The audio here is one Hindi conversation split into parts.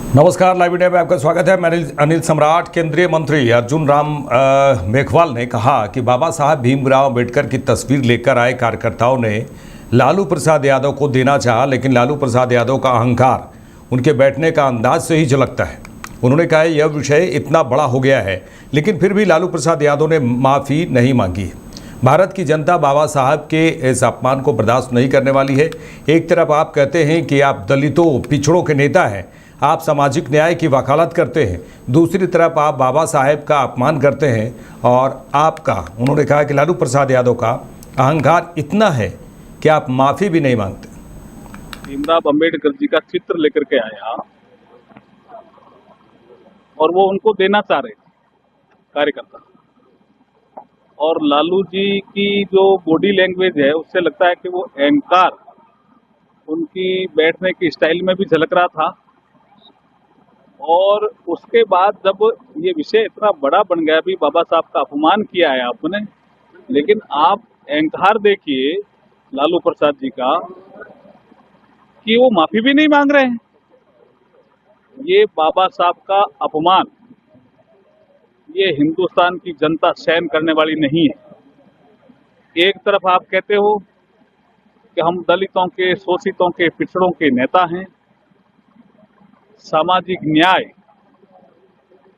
नमस्कार, लाइव इंडिया में आपका स्वागत है। मैं अनिल सम्राट। केंद्रीय मंत्री अर्जुन राम मेघवाल ने कहा कि बाबा साहब भीमराव अम्बेडकर की तस्वीर लेकर आए कार्यकर्ताओं ने लालू प्रसाद यादव को देना चाहा, लेकिन लालू प्रसाद यादव का अहंकार उनके बैठने का अंदाज से ही झलकता है। उन्होंने कहा यह विषय इतना बड़ा हो गया है, लेकिन फिर भी लालू प्रसाद यादव ने माफ़ी नहीं मांगी। भारत की जनता बाबा साहब के इस अपमान को बर्दाश्त नहीं करने वाली है। एक तरफ आप कहते हैं कि आप दलितों पिछड़ों के नेता हैं, आप सामाजिक न्याय की वकालत करते हैं, दूसरी तरफ आप बाबा साहेब का अपमान करते हैं। और आपका, उन्होंने कहा कि लालू प्रसाद यादव का अहंकार इतना है कि आप माफ़ी भी नहीं मांगते। भीमराव अम्बेडकर जी का चित्र लेकर के आया और वो उनको देना चाह रहे थे कार्यकर्ता, और लालू जी की जो बॉडी लैंग्वेज है उससे लगता है कि वो अहंकार उनकी बैठने की स्टाइल में भी झलक रहा था। और उसके बाद जब ये विषय इतना बड़ा बन गया, भी बाबा साहब का अपमान किया है आपने, लेकिन आप अहंकार देखिए लालू प्रसाद जी का कि वो माफी भी नहीं मांग रहे हैं। ये बाबा साहब का अपमान ये हिंदुस्तान की जनता सहन करने वाली नहीं है। एक तरफ आप कहते हो कि हम दलितों के, शोषितों के, पिछड़ों के नेता हैं, सामाजिक न्याय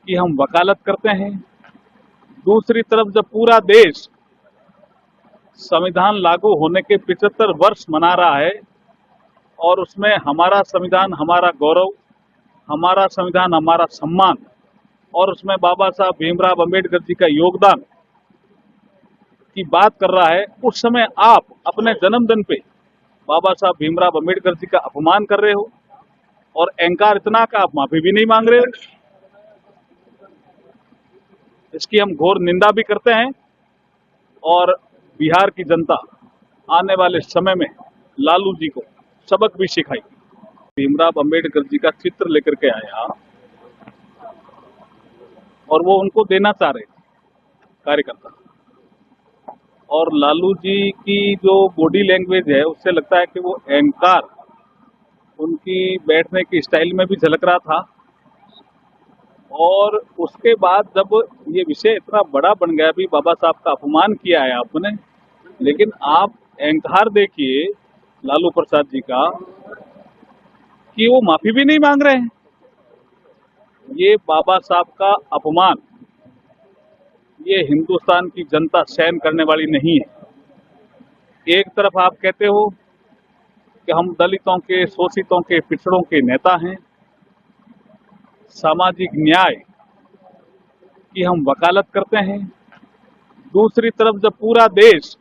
की हम वकालत करते हैं। दूसरी तरफ जब पूरा देश संविधान लागू होने के 75 वर्ष मना रहा है और उसमें हमारा संविधान हमारा गौरव, हमारा संविधान हमारा सम्मान, और उसमें बाबा साहब भीमराव अम्बेडकर जी का योगदान की बात कर रहा है, उस समय आप अपने जन्मदिन पे बाबा साहब भीमराव अम्बेडकर जी का अपमान कर रहे हो और अहंकार इतना का आप माफी भी नहीं मांग रहे हो। इसकी हम घोर निंदा भी करते हैं और बिहार की जनता आने वाले समय में लालू जी को सबक भी सिखाएगी। भीमराव अम्बेडकर जी का चित्र लेकर के आया और वो उनको देना चाह रहे थे कार्यकर्ता, और लालू जी की जो बॉडी लैंग्वेज है उससे लगता है कि वो अहंकार उनकी बैठने की स्टाइल में भी झलक रहा था। और उसके बाद जब ये विषय इतना बड़ा बन गया, भी बाबा साहब का अपमान किया है आपने, लेकिन आप अहंकार देखिए लालू प्रसाद जी का कि वो माफी भी नहीं मांग रहे हैं। ये बाबा साहब का अपमान ये हिंदुस्तान की जनता सहन करने वाली नहीं है। एक तरफ आप कहते हो कि हम दलितों के, शोषितों के, पिछड़ों के नेता हैं, सामाजिक न्याय की हम वकालत करते हैं। दूसरी तरफ जब पूरा देश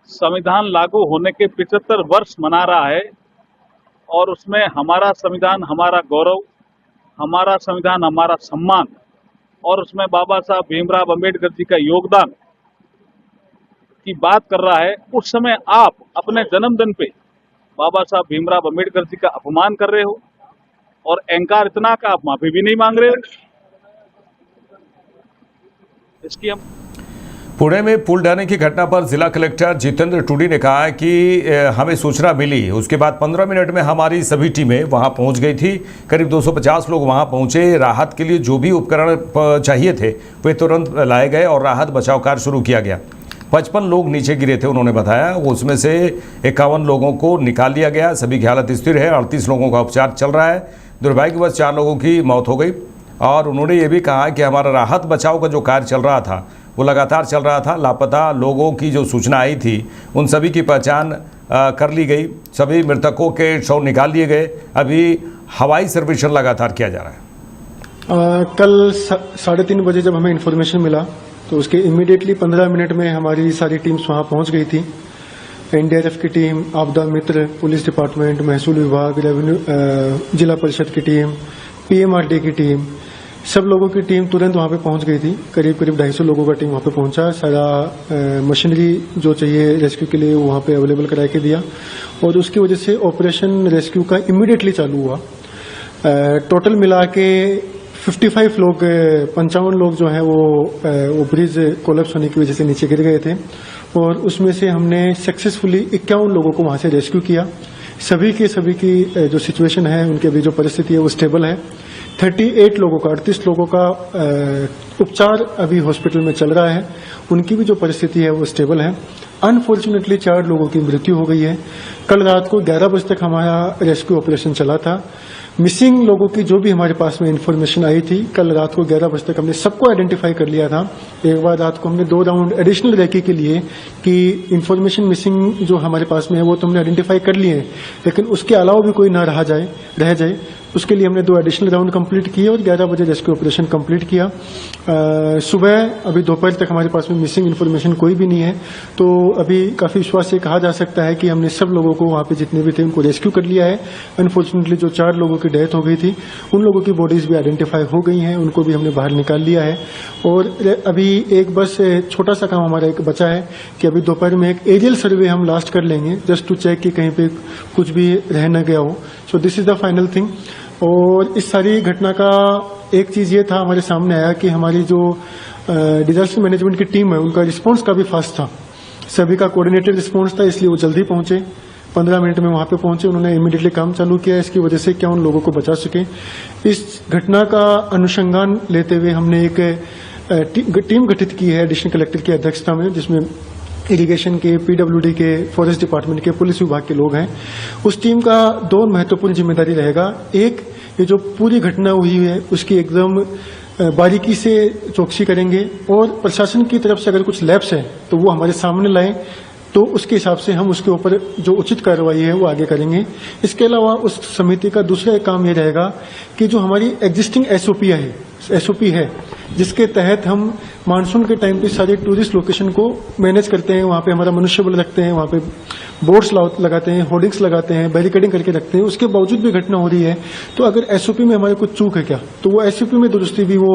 संविधान लागू होने के 75 वर्ष मना रहा है और उसमें हमारा संविधान हमारा गौरव, हमारा संविधान हमारा सम्मान, और उसमें बाबा साहब भीमराव अम्बेडकर जी का योगदान की बात कर रहा है, उस समय आप अपने जन्मदिन पे बाबा साहब भीमराव अम्बेडकर जी का अपमान कर रहे हो और अहंकार इतना का आप माफी भी नहीं मांग रहे हो। इसकी हम पुणे में पुल ढहने की घटना पर जिला कलेक्टर जितेंद्र टूडी ने कहा कि हमें सूचना मिली, उसके बाद 15 मिनट में हमारी सभी टीमें वहां पहुंच गई थी। करीब 250 लोग वहां पहुंचे। राहत के लिए जो भी उपकरण चाहिए थे वे तुरंत लाए गए और राहत बचाव कार्य शुरू किया गया। 55 लोग नीचे गिरे थे, उन्होंने बताया। उसमें से 51 लोगों को निकाल लिया गया। सभी की हालत स्थिर है। 38 लोगों का उपचार चल रहा है। दुर्भाग्यवश 4 लोगों की मौत हो गई। और उन्होंने ये भी कहा कि हमारा राहत बचाव का जो कार्य चल रहा था वो लगातार चल रहा था। लापता लोगों की जो सूचना आई थी उन सभी की पहचान कर ली गई। सभी मृतकों के शव निकाल लिए गए। अभी हवाई सर्वेक्षण लगातार किया जा रहा है। कल 3:30 बजे जब हमें इन्फॉर्मेशन मिला तो उसके इमीडिएटली 15 मिनट में हमारी सारी टीम्स वहां पहुंच गई थी। एनडीआरएफ की टीम, आपदा मित्र, पुलिस डिपार्टमेंट, महसूल विभाग, रेवेन्यू, जिला परिषद की टीम, पीएमआरडी की टीम, सब लोगों की टीम तुरंत वहां पे पहुंच गई थी। करीब 250 लोगों का टीम वहां पे पहुंचा। सारा मशीनरी जो चाहिए रेस्क्यू के लिए वहां पे अवेलेबल करा के दिया और उसकी वजह से ऑपरेशन रेस्क्यू का इमीडिएटली चालू हुआ। टोटल मिला के 55 लोग, 55 लोग जो हैं वो ब्रिज कोलैप्स होने की वजह से नीचे गिर गए थे और उसमें से हमने सक्सेसफुली 51 लोगों को वहां से रेस्क्यू किया। सभी की जो सिचुएशन है, उनकी अभी जो परिस्थिति है वो स्टेबल है। 38 लोगों का 38 लोगों का उपचार अभी हॉस्पिटल में चल रहा है, उनकी भी जो परिस्थिति है वो स्टेबल है। अनफॉर्चुनेटली 4 लोगों की मृत्यु हो गई है। कल रात को 11 बजे तक हमारा रेस्क्यू ऑपरेशन चला था। मिसिंग लोगों की जो भी हमारे पास में इंफॉर्मेशन आई थी, कल रात को 11 बजे तक हमने सबको आइडेंटिफाई कर लिया था। एक बार रात को हमने 2 राउंड एडिशनल रेकी के लिए कि इंफॉर्मेशन मिसिंग जो हमारे पास में है वो तो हमने आइडेंटिफाई कर लिए हैं, लेकिन उसके अलावा भी कोई ना रह जाए उसके लिए हमने 2 एडिशनल राउंड कंप्लीट किए और 11 बजे रेस्क्यू ऑपरेशन कंप्लीट किया। सुबह अभी दोपहर तक हमारे पास में मिसिंग इन्फॉर्मेशन कोई भी नहीं है, तो अभी काफी विश्वास से कहा जा सकता है कि हमने सब लोगों को वहां पे जितने भी थे उनको रेस्क्यू कर लिया है। अनफॉर्चुनेटली जो 4 लोगों की डेथ हो गई थी, उन लोगों की बॉडीज भी आइडेंटिफाई हो गई हैं, उनको भी हमने बाहर निकाल लिया है। और अभी एक बस छोटा सा काम हमारा एक बचा है कि अभी दोपहर में एक एरियल सर्वे हम लास्ट कर लेंगे, जस्ट टू चेक कि कहीं पे कुछ भी रह न गया हो। So this is the final thing. और इस सारी घटना का एक चीज ये था हमारे सामने आया कि हमारी जो डिजास्टर मैनेजमेंट की टीम है, उनका रिस्पांस काफी फास्ट था। सभी का कोऑर्डिनेटेड रिस्पांस था, इसलिए वो जल्दी पहुंचे। 15 मिनट में वहां पे पहुंचे, उन्होंने इमीडिएटली काम चालू किया। इसकी वजह से क्या उन लोगों को बचा सके। इस घटना का अनुसंधान लेते हुए हमने एक टीम गठित की है एडिशनल कलेक्टर की अध्यक्षता में, जिसमें इरिगेशन के, पीडब्ल्यूडी के, फॉरेस्ट डिपार्टमेंट के, पुलिस विभाग के लोग हैं। उस टीम का 2 महत्वपूर्ण जिम्मेदारी रहेगा। एक, ये जो पूरी घटना हुई है उसकी एकदम बारीकी से चौकसी करेंगे और प्रशासन की तरफ से अगर कुछ लैप्स है तो वो हमारे सामने लाएं, तो उसके हिसाब से हम उसके ऊपर जो उचित कार्रवाई है वो आगे करेंगे। इसके अलावा उस समिति का दूसरा एक काम ये रहेगा कि जो हमारी एग्जिस्टिंग एसओपी है, जिसके तहत हम मानसून के टाइम पे सारे टूरिस्ट लोकेशन को मैनेज करते हैं, वहाँ पे हमारा मनुष्य बल रखते हैं, वहाँ पे बोर्ड्स लगाते हैं, होर्डिंग्स लगाते हैं, बैरिकेडिंग करके रखते हैं। उसके बावजूद भी घटना हो रही है, तो अगर एसओपी में हमारे कुछ चूक है क्या, तो वो एसओपी में दुरुस्ती भी वो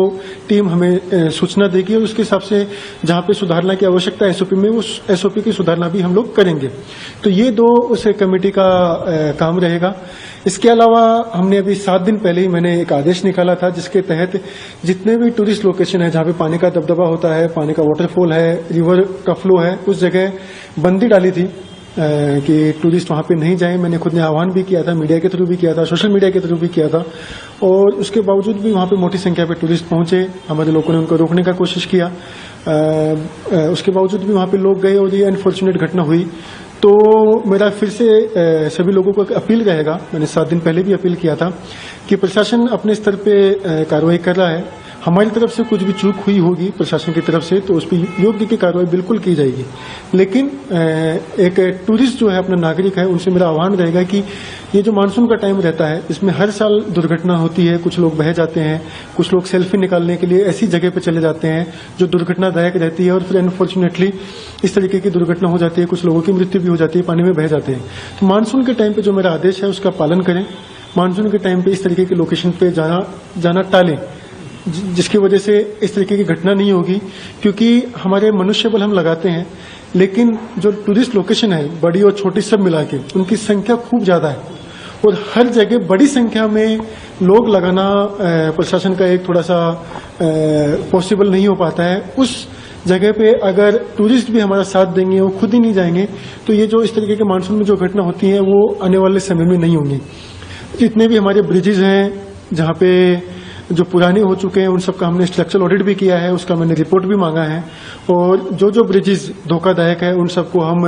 टीम हमें सूचना देगी और उसके हिसाब से जहाँ पे सुधारना की आवश्यकता है एसओपी में, उस एसओपी की सुधारना भी हम लोग करेंगे। तो ये 2 उस कमेटी का काम रहेगा। इसके अलावा हमने अभी 7 दिन पहले ही मैंने एक आदेश निकाला था, जिसके तहत जितने भी टूरिस्ट लोकेशन है जहाँ पे पानी का दबदबा होता है, पानी का वाटरफॉल है, रिवर का फ्लो है, उस जगह बंदी डाली थी कि टूरिस्ट वहां पे नहीं जाए। मैंने खुद ने आह्वान भी किया था, मीडिया के थ्रू भी किया था, सोशल मीडिया के थ्रू भी किया था, और उसके बावजूद भी वहां पे मोटी संख्या पे टूरिस्ट पहुंचे। हमारे लोगों ने उनको रोकने का कोशिश किया, उसके बावजूद भी वहां पे लोग गए और ये अनफॉर्चुनेट घटना हुई। तो मेरा फिर से सभी लोगों को अपील रहेगा, मैंने 7 दिन पहले भी अपील किया था कि प्रशासन अपने स्तर पे कार्रवाई कर रहा है। हमारी तरफ से कुछ भी चूक हुई होगी प्रशासन की तरफ से, तो उस पर योग्य की कार्रवाई बिल्कुल की जाएगी। लेकिन एक टूरिस्ट जो है, अपना नागरिक है, उनसे मेरा आह्वान रहेगा कि ये जो मानसून का टाइम रहता है, इसमें हर साल दुर्घटना होती है। कुछ लोग बह जाते हैं, कुछ लोग सेल्फी निकालने के लिए ऐसी जगह पे चले जाते हैं जो दुर्घटनादायक रहती है, और फिर अनफॉर्चुनेटली इस तरीके की दुर्घटना हो जाती है, कुछ लोगों की मृत्यु भी हो जाती है, पानी में बह जाते हैं। तो मानसून के टाइम पे जो मेरा आदेश है उसका पालन करें। मानसून के टाइम पे इस तरीके के लोकेशन पे जाना टालें, जिसकी वजह से इस तरीके की घटना नहीं होगी। क्योंकि हमारे मनुष्य बल हम लगाते हैं, लेकिन जो टूरिस्ट लोकेशन है, बड़ी और छोटी सब मिला के, उनकी संख्या खूब ज्यादा है, और हर जगह बड़ी संख्या में लोग लगाना प्रशासन का एक थोड़ा सा पॉसिबल नहीं हो पाता है। उस जगह पे अगर टूरिस्ट भी हमारा साथ देंगे, वो खुद ही नहीं जाएंगे, तो ये जो इस तरीके के मानसून में जो घटना होती है वो आने वाले समय में नहीं होंगी। जितने भी हमारे ब्रिजेज हैं जहाँ पे जो पुराने हो चुके हैं, उन सब का हमने स्ट्रक्चरल ऑडिट भी किया है, उसका मैंने रिपोर्ट भी मांगा है। और जो ब्रिजेस धोखादायक है, उन सबको हम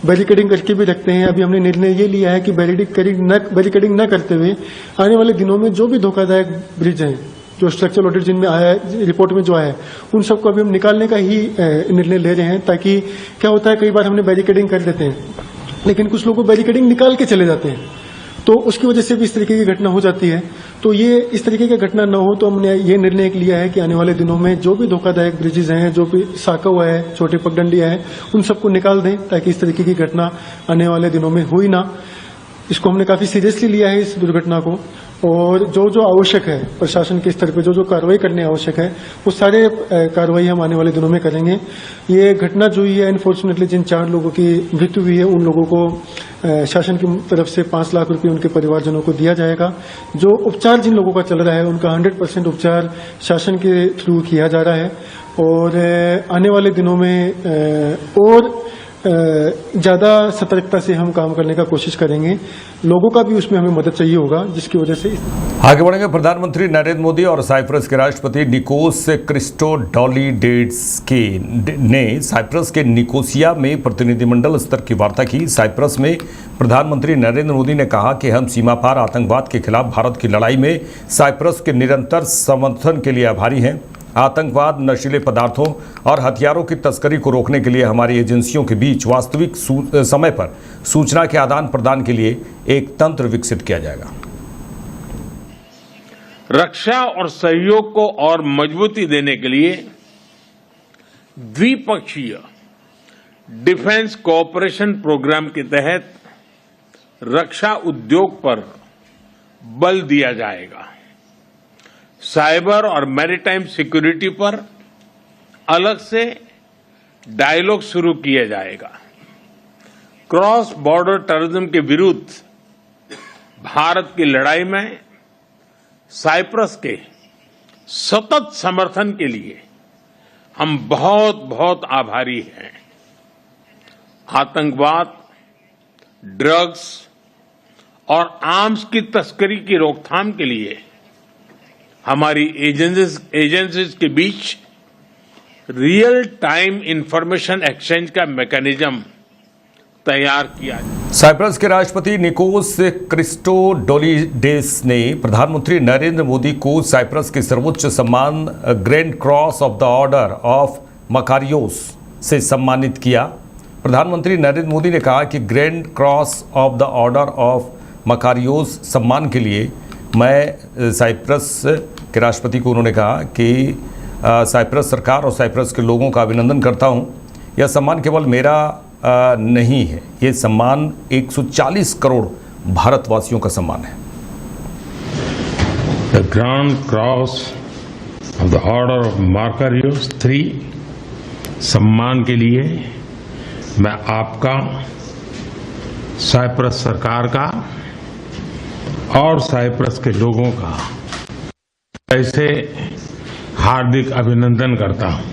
बैरिकेडिंग करके भी रखते हैं। अभी हमने निर्णय ये लिया है कि बैरिकेडिंग न करते हुए आने वाले दिनों में जो भी धोखादायक ब्रिज हैं, जो स्ट्रक्चरल ऑडिट जिनमें आया है, रिपोर्ट में जो आया है, उन सबको अभी हम निकालने का ही निर्णय ले रहे हैं। ताकि क्या होता है, कई बार हमने बैरिकेडिंग कर देते हैं, लेकिन कुछ लोग बैरिकेडिंग निकाल के चले जाते हैं, तो उसकी वजह से भी इस तरीके की घटना हो जाती है। तो ये इस तरीके की घटना न हो, तो हमने ये निर्णय लिया है कि आने वाले दिनों में जो भी धोखादायक ब्रिजेस हैं, जो भी साका हुआ है, छोटे पगडंडियां हैं, उन सबको निकाल दें, ताकि इस तरीके की घटना आने वाले दिनों में हुई ना। इसको हमने काफी सीरियसली लिया है, इस दुर्घटना को, और जो आवश्यक है प्रशासन के स्तर पे, जो कार्रवाई करने आवश्यक है, वो सारे कार्रवाई हम आने वाले दिनों में करेंगे। ये घटना जो हुई है, अनफॉर्चुनेटली जिन 4 लोगों की मृत्यु हुई है, उन लोगों को शासन की तरफ से 5 लाख रुपए उनके परिवारजनों को दिया जाएगा। जो उपचार जिन लोगों का चल रहा है, उनका 100% उपचार शासन के थ्रू किया जा रहा है। और आने वाले दिनों में और ज्यादा सतर्कता से हम काम करने का कोशिश करेंगे। लोगों का भी उसमें हमें मदद चाहिए होगा, जिसकी वजह से आगे बढ़ेंगे। प्रधानमंत्री नरेंद्र मोदी और साइप्रस के राष्ट्रपति निकोस क्रिस्टोडोलिडेस ने साइप्रस के निकोसिया में प्रतिनिधिमंडल स्तर की वार्ता की। साइप्रस में प्रधानमंत्री नरेंद्र मोदी ने कहा कि हम सीमा पार आतंकवाद के खिलाफ भारत की लड़ाई में साइप्रस के निरंतर समर्थन के लिए आभारी हैं। आतंकवाद, नशीले पदार्थों और हथियारों की तस्करी को रोकने के लिए हमारी एजेंसियों के बीच वास्तविक समय पर सूचना के आदान प्रदान के लिए एक तंत्र विकसित किया जाएगा। रक्षा और सहयोग को और मजबूती देने के लिए द्विपक्षीय डिफेंस कोऑपरेशन प्रोग्राम के तहत रक्षा उद्योग पर बल दिया जाएगा। साइबर और मैरीटाइम सिक्योरिटी पर अलग से डायलॉग शुरू किया जाएगा। क्रॉस बॉर्डर टेररिज्म के विरुद्ध भारत की लड़ाई में साइप्रस के सतत समर्थन के लिए हम बहुत बहुत आभारी हैं। आतंकवाद, ड्रग्स और आर्म्स की तस्करी की रोकथाम के लिए हमारी एजेंसीज के बीच रियल टाइम इंफॉर्मेशन एक्सचेंज का मैकेनिज्म तैयार किया है। साइप्रस के राष्ट्रपति निकोस क्रिस्टोडोलिडेस ने प्रधानमंत्री नरेंद्र मोदी को साइप्रस के सर्वोच्च सम्मान grand cross of the order of Makarios से सम्मानित किया। प्रधानमंत्री नरेंद्र मोदी ने कहा कि grand cross of the order of Makarios सम्मान के लिए मैं साइप्रस के राष्ट्रपति को उन्होंने कहा कि साइप्रस सरकार और साइप्रस के लोगों का अभिनंदन करता हूं। यह सम्मान केवल मेरा नहीं है, ये सम्मान 140 करोड़ भारतवासियों का सम्मान है। The grand cross of the order of Makarios 3 सम्मान के लिए मैं आपका, साइप्रस सरकार का और साइप्रस के लोगों का ऐसे हार्दिक अभिनंदन करता हूं,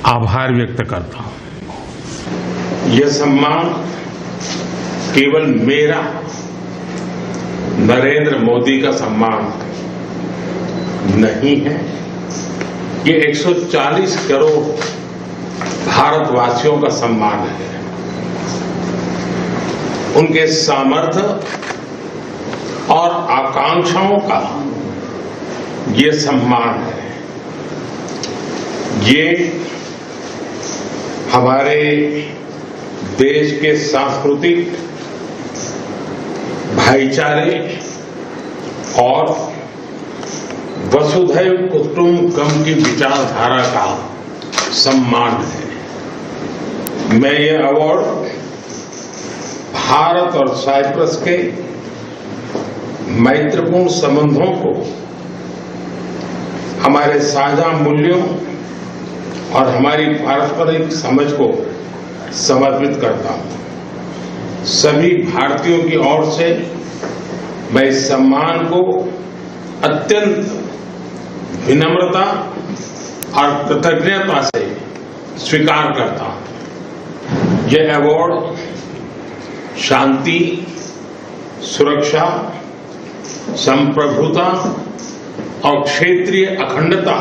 आभार व्यक्त करता हूं। यह सम्मान केवल मेरा, नरेंद्र मोदी का सम्मान नहीं है, ये 140 करोड़ भारतवासियों का सम्मान है। उनके सामर्थ्य और आकांक्षाओं का ये सम्मान है। ये हमारे देश के सांस्कृतिक भाईचारे और वसुधैव कुटुंबकम की विचारधारा का सम्मान है। मैं ये अवार्ड भारत और साइप्रस के मैत्रीपूर्ण संबंधों को, हमारे साझा मूल्यों और हमारी पारस्परिक समझ को समर्पित करता हूं। सभी भारतीयों की ओर से मैं इस सम्मान को अत्यंत विनम्रता और कृतज्ञता से स्वीकार करता हूं। यह अवार्ड शांति, सुरक्षा, संप्रभुता और क्षेत्रीय अखंडता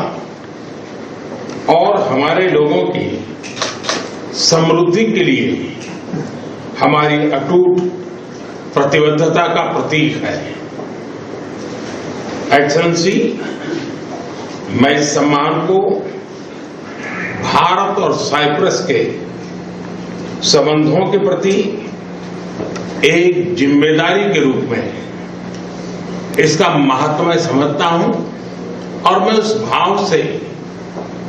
और हमारे लोगों की समृद्धि के लिए हमारी अटूट प्रतिबद्धता का प्रतीक है। एक्सेलेंसी, मैं इस सम्मान को भारत और साइप्रस के संबंधों के प्रति एक जिम्मेदारी के रूप में इसका महत्व मैं समझता हूं और मैं उस भाव से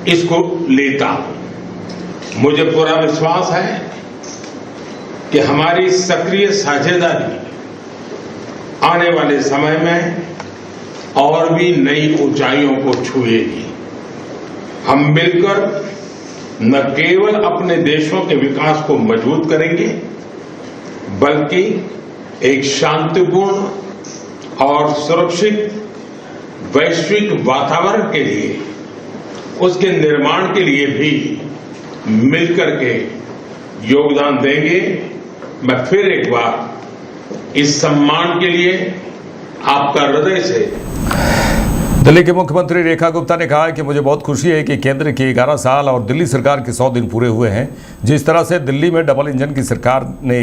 इसको लेता हूं। मुझे पूरा विश्वास है कि हमारी सक्रिय साझेदारी आने वाले समय में और भी नई ऊंचाइयों को छुएगी। हम मिलकर न केवल अपने देशों के विकास को मजबूत करेंगे, बल्कि एक शांतिपूर्ण और सुरक्षित वैश्विक वातावरण के लिए, उसके निर्माण के लिए भी मिलकर के योगदान देंगे, मैं फिर एक बार इस सम्मान के लिए आपका हृदय से। दिल्ली के मुख्यमंत्री रेखा गुप्ता ने कहा कि मुझे बहुत खुशी है कि केंद्र के 11 साल और दिल्ली सरकार के 100 दिन पूरे हुए हैं। जिस तरह से दिल्ली में डबल इंजन की सरकार ने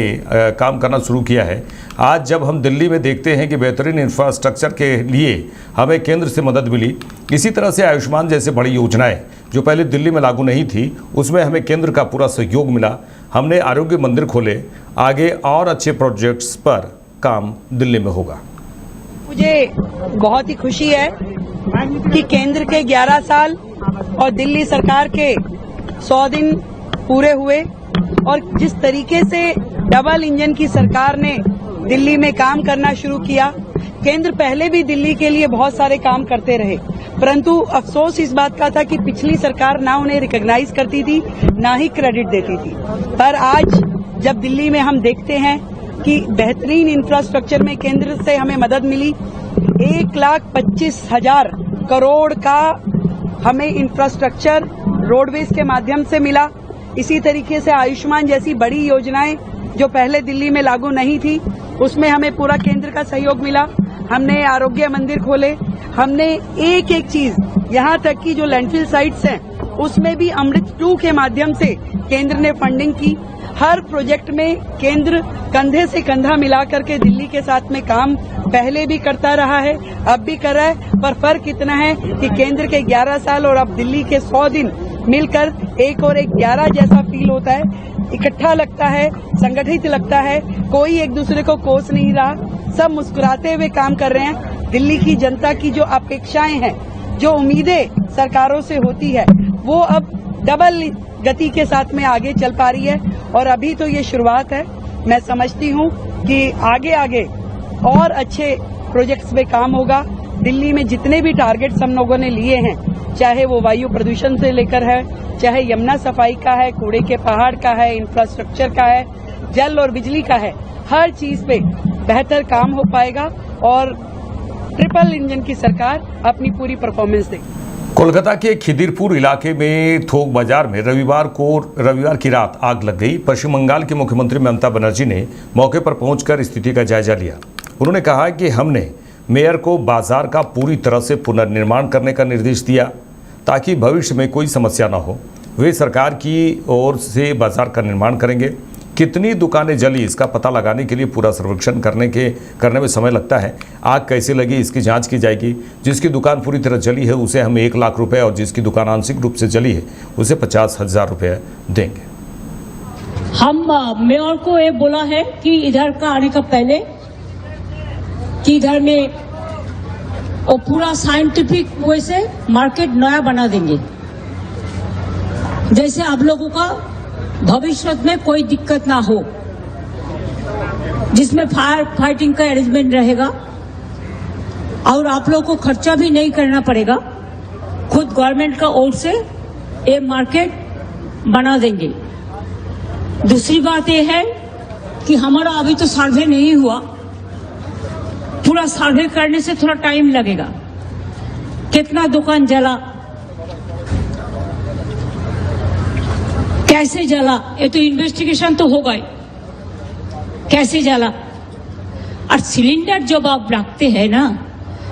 काम करना शुरू किया है, आज जब हम दिल्ली में देखते हैं कि बेहतरीन इंफ्रास्ट्रक्चर के लिए हमें केंद्र से मदद मिली, इसी तरह से आयुष्मान जैसे बड़ी योजनाएं जो पहले दिल्ली में लागू नहीं थी, उसमें हमें केंद्र का पूरा सहयोग मिला। हमने आरोग्य मंदिर खोले, आगे और अच्छे प्रोजेक्ट्स पर काम दिल्ली में होगा। मुझे बहुत ही खुशी है कि केंद्र के 11 साल और दिल्ली सरकार के 100 दिन पूरे हुए और जिस तरीके से डबल इंजन की सरकार ने दिल्ली में काम करना शुरू किया। केंद्र पहले भी दिल्ली के लिए बहुत सारे काम करते रहे, परंतु अफसोस इस बात का था कि पिछली सरकार ना उन्हें रिकॉग्नाइज करती थी, ना ही क्रेडिट देती थी। पर आज जब दिल्ली में हम देखते हैं कि बेहतरीन इंफ्रास्ट्रक्चर में केंद्र से हमें मदद मिली, 1,25,000 करोड़ का हमें इंफ्रास्ट्रक्चर रोडवेज के माध्यम से मिला। इसी तरीके से आयुष्मान जैसी बड़ी योजनाएं जो पहले दिल्ली में लागू नहीं थी, उसमें हमें पूरा केंद्र का सहयोग मिला। हमने आरोग्य मंदिर खोले, हमने एक एक चीज, यहाँ तक कि जो लैंडफिल साइट्स हैं उसमें भी अमृत 2 के माध्यम से केंद्र ने फंडिंग की। हर प्रोजेक्ट में केंद्र कंधे से कंधा मिलाकर के दिल्ली के साथ में काम पहले भी करता रहा है, अब भी कर रहा है। पर फर्क इतना है कि केंद्र के 11 साल और अब दिल्ली के 100 दिन मिलकर एक और एक 11 जैसा फील होता है, इकट्ठा लगता है, संगठित लगता है। कोई एक दूसरे को कोस नहीं रहा, सब मुस्कुराते हुए काम कर रहे हैं। दिल्ली की जनता की जो अपेक्षाएं हैं, जो उम्मीदें सरकारों से होती है, वो अब डबल गति के साथ में आगे चल पा रही है। और अभी तो ये शुरुआत है। मैं समझती हूँ कि आगे आगे और अच्छे प्रोजेक्ट्स में काम होगा। दिल्ली में जितने भी टारगेट्स हम लोगों ने लिए हैं, चाहे वो वायु प्रदूषण से लेकर है, चाहे यमुना सफाई का है, कूड़े के पहाड़ का है, इंफ्रास्ट्रक्चर का है, जल और बिजली का है, हर चीज पे बेहतर काम हो पाएगा और ट्रिपल इंजन की सरकार अपनी पूरी परफॉर्मेंस देगी। कोलकाता के खिदिरपुर इलाके में थोक बाजार में रविवार की रात आग लग गई। पश्चिम बंगाल की मुख्यमंत्री ममता बनर्जी ने मौके पर पहुंचकर स्थिति का जायजा लिया। उन्होंने कहा कि हमने मेयर को बाजार का पूरी तरह से पुनर्निर्माण करने का निर्देश दिया ताकि भविष्य में कोई समस्या न हो। वे सरकार की ओर से बाजार का निर्माण करेंगे। कितनी दुकानें जली इसका पता लगाने के लिए पूरा सर्वेक्षण करने में समय लगता है। आग कैसे लगी इसकी जांच की जाएगी। जिसकी दुकान पूरी तरह जली है उसे हम 1 लाख रुपए और जिसकी दुकान आंशिक रूप से जली है उसे 50,000 रुपए देंगे। हम मेयर को ये बोला है कि इधर का आने का पहले कि इधर में वो पूरा साइंटिफिक वे से मार्केट नया बना देंगे, जैसे आप लोगों का भविष्य में कोई दिक्कत ना हो, जिसमें फायर फाइटिंग का अरेंजमेंट रहेगा और आप लोगों को खर्चा भी नहीं करना पड़ेगा। खुद गवर्नमेंट का ओर से ये मार्केट बना देंगे। दूसरी बात ये है कि हमारा अभी तो सर्वे नहीं हुआ, पूरा सर्वे करने से थोड़ा टाइम लगेगा। कितना दुकान जला, कैसे जला, ये तो इन्वेस्टिगेशन तो होगा ही, कैसे जला। और सिलेंडर जब आप रखते हैं ना,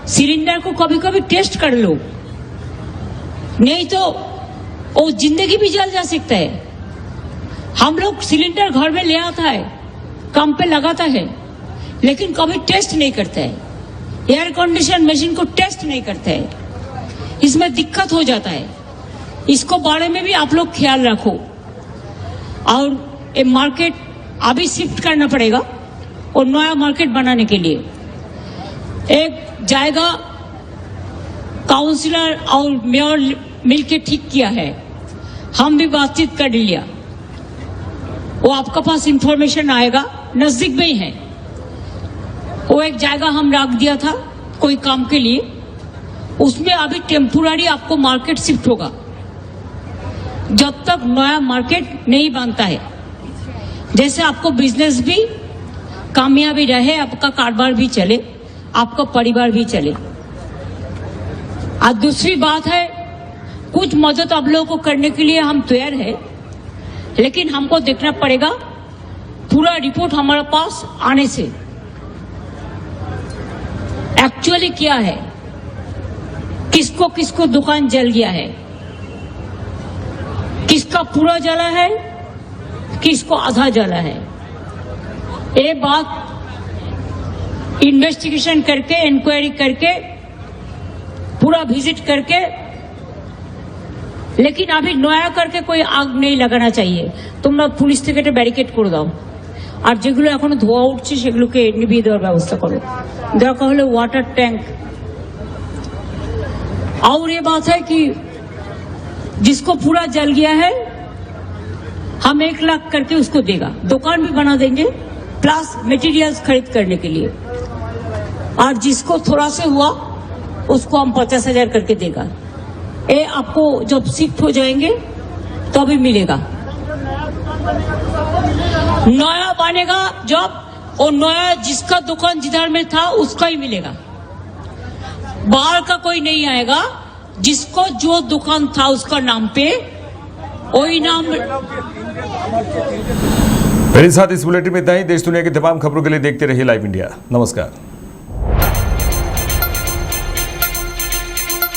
सिलेंडर को कभी कभी टेस्ट कर लो, नहीं तो वो जिंदगी भी जल जा सकता है। हम लोग सिलेंडर घर में ले आता है, काम पे लगाता है, लेकिन कभी टेस्ट नहीं करता है। एयर कंडीशन मशीन को टेस्ट नहीं करता है, इसमें दिक्कत हो जाता है। इसको बारे में भी आप लोग ख्याल रखो। और ये मार्केट अभी शिफ्ट करना पड़ेगा और नया मार्केट बनाने के लिए एक जाएगा। काउंसिलर और मेयर मिलके ठीक किया है, हम भी बातचीत कर लिया। वो आपका पास इंफॉर्मेशन आएगा, नजदीक में ही है। वो एक जगह हम रख दिया था कोई काम के लिए, उसमें अभी टेम्पोररी आपको मार्केट शिफ्ट होगा जब तक नया मार्केट नहीं बनता है। जैसे आपको बिजनेस भी कामयाबी रहे, आपका कारोबार भी चले, आपका परिवार भी चले। और दूसरी बात है, कुछ मदद आप लोगों को करने के लिए हम तैयार है, लेकिन हमको देखना पड़ेगा पूरा रिपोर्ट हमारे पास आने से एक्चुअली क्या है, किसको किसको दुकान जल गया है, किसका पूरा जला है, किसको आधा जला है। ये बात इन्वेस्टिगेशन करके, इंक्वायरी करके, पूरा विजिट करके, लेकिन अभी नया करके कोई आग नहीं लगाना चाहिए। তোমরা পুলিশ থেকে একটা ব্যারিকেড করে দাও, আর যেগুলো এখনো ধোয়া উঠছে সেগুলোকে নিভিয়ে দেওয়ার ব্যবস্থা করো, দরকার হলে ওয়াটার ট্যাঙ্ক। और ये बात है कि जिसको पूरा जल गया है हम 1 लाख करके उसको देगा, दुकान भी बना देंगे प्लस मटेरियल्स खरीद करने के लिए, और जिसको थोड़ा से हुआ उसको हम 50,000 करके देगा। ये आपको जब शिफ्ट हो जाएंगे तो अभी मिलेगा। नया बनेगा जब, और नया जिसका दुकान जिधर में था उसका ही मिलेगा, बाहर का कोई नहीं आएगा। जिसको जो दुकान था उसका नाम पे वही नाम। मेरे साथ इस बुलेटिन में इतना ही। देश दुनिया की तमाम खबरों के लिए देखते रहिए लाइव इंडिया। नमस्कार।